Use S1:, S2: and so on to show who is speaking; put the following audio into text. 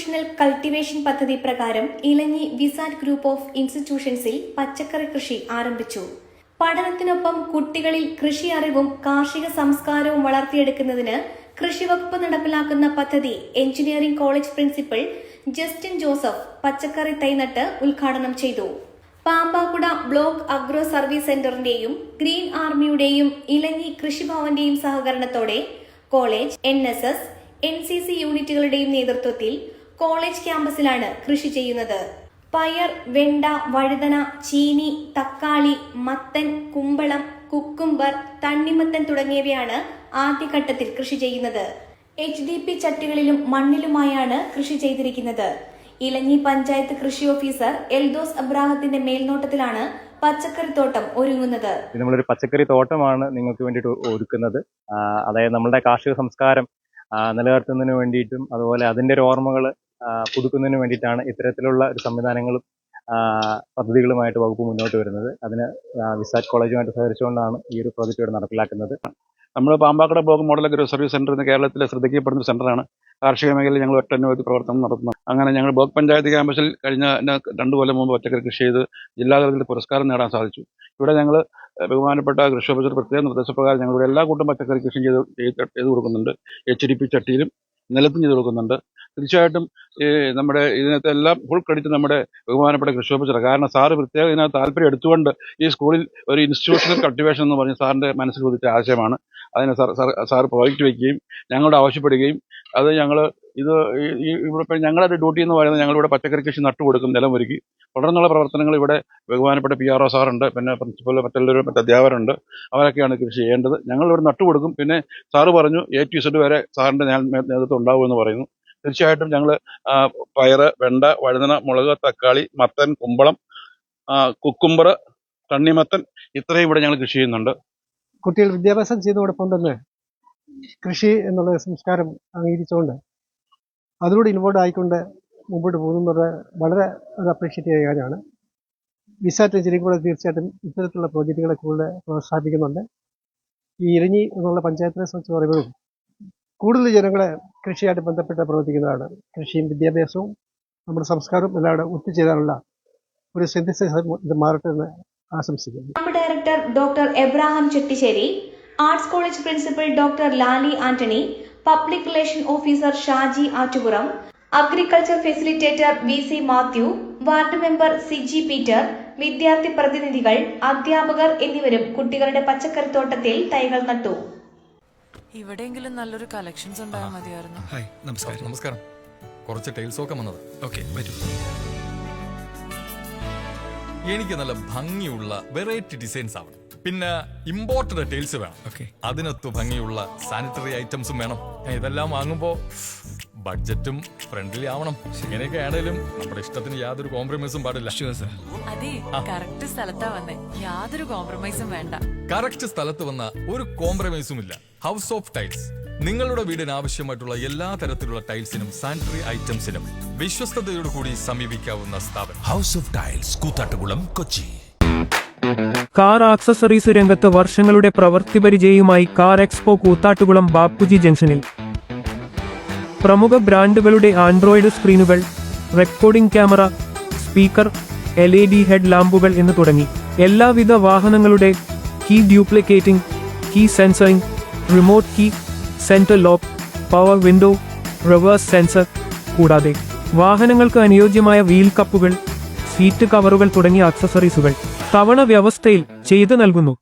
S1: Institutional cultivation പദ്ധതി പ്രകാരം ഇലഞ്ഞി Vsat group of ഇൻസ്റ്റിറ്റ്യൂഷൻസിൽ പച്ചക്കറി കൃഷി ആരംഭിച്ചു. പഠനത്തിനൊപ്പം കുട്ടികളിൽ കൃഷി അറിവും കാർഷിക സംസ്കാരവും വളർത്തിയെടുക്കുന്നതിന് കൃഷിവകുപ്പ് നടപ്പിലാക്കുന്ന പദ്ധതി engineering college principal Justin Joseph പച്ചക്കറി തൈ നട്ട് ഉദ്ഘാടനം ചെയ്തു. പാമ്പാക്കുട ബ്ലോക്ക് അഗ്രോ സർവീസ് സെന്ററിന്റെയും ഗ്രീൻ ആർമിയുടെയും ഇലഞ്ഞി കൃഷിഭവന്റെയും സഹകരണത്തോടെ കോളേജ്, NSS, NCC യൂണിറ്റുകളുടെയും നേതൃത്വത്തിൽ കോളേജ് ക്യാമ്പസിലാണ് കൃഷി ചെയ്യുന്നത്. പയർ, വെണ്ട, വഴുതന, ചീനി, തക്കാളി, മത്തൻ, കുമ്പളം, കുക്കുംബർ, തണ്ണിമത്തൻ തുടങ്ങിയവയാണ് ആദ്യഘട്ടത്തിൽ കൃഷി ചെയ്യുന്നത്. HDP ചട്ടികളിലും മണ്ണിലുമായാണ് കൃഷി ചെയ്തിരിക്കുന്നത്. ഇലഞ്ഞി പഞ്ചായത്ത് കൃഷി ഓഫീസർ എൽദോസ് അബ്രാഹത്തിന്റെ മേൽനോട്ടത്തിലാണ് പച്ചക്കറിത്തോട്ടം ഒരുങ്ങുന്നത്.
S2: നമ്മളൊരു പച്ചക്കറി തോട്ടമാണ് നിങ്ങൾക്ക് വേണ്ടിയിട്ട് ഒരുക്കുന്നത്. അതായത് നമ്മളുടെ കാർഷിക സംസ്കാരം നിലനിർത്തുന്നതിന് വേണ്ടിയിട്ടും അതുപോലെ അതിന്റെ ഒരു ഓർമ്മകൾ പുതുക്കുന്നതിന് വേണ്ടിയിട്ടാണ് ഇത്തരത്തിലുള്ള ഒരു സംവിധാനങ്ങളും പദ്ധതികളുമായിട്ട് വകുപ്പ് മുന്നോട്ട് വരുന്നത്. അതിന് വിസാറ്റ് കോളേജുമായിട്ട് സഹകരിച്ചുകൊണ്ടാണ് ഈ ഒരു പ്രോജക്റ്റ് ഇവിടെ നടപ്പിലാക്കുന്നത്.
S3: നമ്മൾ Pampakuda block model agro service centre എന്ന കേരളത്തിലെ ശ്രദ്ധിക്കപ്പെടുന്ന ഒരു സെന്ററാണ്. കാർഷിക മേഖലയിൽ ഞങ്ങൾ ഒട്ടനവധി പ്രവർത്തനം നടത്തുന്നത്. അങ്ങനെ ഞങ്ങൾ ബ്ലോക്ക് പഞ്ചായത്ത് ക്യാമ്പസിൽ കഴിഞ്ഞ 2 കൊല്ലം മുമ്പ് പച്ചക്കറി കൃഷി ചെയ്ത് ജില്ലാതലത്തിൽ പുരസ്കാരം നേടാൻ സാധിച്ചു. ഇവിടെ ഞങ്ങൾ ബഹുമാനപ്പെട്ട കൃഷി ഓഫീസർ പ്രത്യേക നിർദ്ദേശപ്രകാരം ഞങ്ങളിവിടെ എല്ലാ കൂട്ടം പച്ചക്കറി കൃഷി ചെയ്ത് കൊടുക്കുന്നുണ്ട്. HDP ചട്ടിയിലും നിലത്തും ചെയ്ത് കൊടുക്കുന്നുണ്ട്. തീർച്ചയായിട്ടും നമ്മുടെ ഇതിനകത്ത് എല്ലാം ഫുൾ ക്രെഡിറ്റ് നമ്മുടെ ബഹുമാനപ്പെട്ട കൃഷി ഓഫീസർ. കാരണം സാറ് പ്രത്യേകം ഇതിനകത്ത് താല്പര്യം എടുത്തുകൊണ്ട് ഈ സ്കൂളിൽ ഒരു ഇൻസ്റ്റിറ്റ്യൂഷണൽ കൾട്ടിവേഷൻ എന്ന് പറഞ്ഞ് സാറിന്റെ മനസ്സിൽ ഉദിച്ച ആശയമാണ്. അതിന് സാർ പ്രോജക്റ്റ് വയ്ക്കുകയും ഞങ്ങളോട് ആവശ്യപ്പെടുകയും അത് ഞങ്ങൾ ഇവിടെ ഞങ്ങളുടെ ഡ്യൂട്ടി എന്ന് പറയുന്നത് ഞങ്ങളിവിടെ പച്ചക്കറി കൃഷി നട്ടുകൊടുക്കും, നിലമൊരുക്കി. തുടർന്നുള്ള പ്രവർത്തനങ്ങൾ ഇവിടെ ബഹുമാനപ്പെട്ട PRO സാറുണ്ട്, പിന്നെ പ്രിൻസിപ്പൽ, മറ്റുള്ളവർ, അധ്യാപകരുണ്ട്. അവരൊക്കെയാണ് കൃഷി ചെയ്യേണ്ടത്. ഞങ്ങളിവിടെ നട്ടുകൊടുക്കും. പിന്നെ സാറ് പറഞ്ഞു A to Z വരെ സാറിന്റെ നേതൃത്വം ഉണ്ടാവുമെന്ന് പറയുന്നു. തീർച്ചയായിട്ടും ഞങ്ങൾ പയറ്, വെണ്ട, വഴുതന, മുളക്, തക്കാളി, മത്തൻ, കുമ്പളം, കുക്കുംബർ, തണ്ണിമത്തൻ ഇത്രയും ഇവിടെ ഞങ്ങൾ കൃഷി ചെയ്യുന്നുണ്ട്.
S4: കുട്ടികൾ വിദ്യാഭ്യാസം ചെയ്തതോടൊപ്പം തന്നെ കൃഷി എന്നുള്ള സംസ്കാരം അംഗീകരിച്ചുകൊണ്ട് അതിലൂടെ ഇൻവോൾവ് ആയിക്കൊണ്ട് മുമ്പോട്ട് പോകുന്നത് വളരെ അപ്രീഷിയേറ്റ് ചെയ്യുന്ന കാര്യമാണ്. വിസാറ്റ് എഞ്ചിനീയറിംഗ് കോളേജ് തീർച്ചയായിട്ടും ഇത്തരത്തിലുള്ള പ്രോജക്റ്റുകളെ കൂടുതൽ പ്രോത്സാഹിപ്പിക്കുന്നുണ്ട്. ഈ ഇലഞ്ഞി എന്നുള്ള പഞ്ചായത്തിനെ സംബന്ധിച്ച് പറയുമ്പോഴും കൂടുതൽ ജനങ്ങളെ കൃഷിയായിട്ട് ബന്ധപ്പെട്ട് പ്രവർത്തിക്കുന്നതാണ്. കൃഷിയും വിദ്യാഭ്യാസവും നമ്മുടെ സംസ്കാരവും എല്ലാം ഒത്തുചേരാനുള്ള ഒരു സിന്തസിസ് ഇത് മാറട്ടെ എന്ന് ആശംസിക്കുന്നു.
S1: Director doctor Abraham Chettissery, arts college principal doctor Lali Antony, public relation officer Shaji Attupuram, agriculture facilitator VC Mathew, ward member CG Peter, വിദ്യാർത്ഥി പ്രതിനിധികൾ, അധ്യാപകർ എന്നിവരും കുട്ടികളുടെ പച്ചക്കറിത്തോട്ടത്തിൽ തൈകൾ നട്ടു.
S5: ഇവിടെയെങ്കിലും നല്ലൊരു കളക്ഷൻസ് ഉണ്ടായാൽ മതിയായിരുന്നു.
S6: ഹായ്, നമസ്കാരം.
S7: നമസ്കാരം. കുറച്ച് ടൈൽസ് ഒക്കെ വന്നത്.
S6: ഓക്കെ, വരൂ.
S7: എനിക്ക് നല്ല ഭംഗിയുള്ള വെറൈറ്റി ഡിസൈൻസ് ആവണം. പിന്നെ ഇമ്പോർട്ടഡ് ടൈൽസ് വേണം.
S6: ഓക്കെ,
S7: അതിനൊത്ത് ഭംഗിയുള്ള സാനിറ്ററി ഐറ്റംസും വേണം. ഇതെല്ലാം വാങ്ങുമ്പോ ബഡ്ജറ്റും ഫ്രണ്ട്ലി ആവണം. ഇങ്ങനെയൊക്കെ ആണെങ്കിലും നമ്മുടെ ഇഷ്ടത്തിന് യാതൊരു കോംപ്രമൈസും പാടില്ല.
S5: അതെ, കറക്റ്റ് സ്ഥലത്താ വന്നേ. യാതൊരു കോംപ്രമൈസും വേണ്ട.
S7: കറക്റ്റ് സ്ഥലത്ത് വന്ന ഒരു കോംപ്രമൈസും ഇല്ല. ഹൗസ് ഓഫ് ടൈൽസ് നിങ്ങളുടെ വീടിന് ആവശ്യമായിട്ടുള്ള എല്ലാ തരത്തിലുള്ള ടൈൽസിനും സാനിറ്ററി ഐറ്റംസിനും വിശ്വസ്തയോടു കൂടി സമീപിക്കാവുന്ന സ്ഥാപനം
S6: house of tiles, Koothattukulam, Kochi.
S8: Car accessories രംഗത്ത് വർഷങ്ങളുടെ പ്രവൃത്തി പരിചയവുമായി കാർ എക്സ്പോ കൂത്താട്ടുകുളം ബാപ്പുജി ജംഗ്ഷനിൽ. പ്രമുഖ ബ്രാൻഡുകളുടെ ആൻഡ്രോയിഡ് സ്ക്രീനുകൾ, recording camera, speaker, LED head ലാമ്പുകൾ എന്ന് തുടങ്ങി എല്ലാവിധ വാഹനങ്ങളുടെ key duplicating, key sensoring, remote key, central lock, power window, reverse sensor, കൂടാതെ വാഹനങ്ങൾക്ക് അനുയോജ്യമായ വീൽ കപ്പുകൾ, സീറ്റ് കവറുകൾ തുടങ്ങിയ ആക്സസറീസുകൾ തവണ വ്യവസ്ഥയിൽ ചെയ്തു നൽകുന്നു.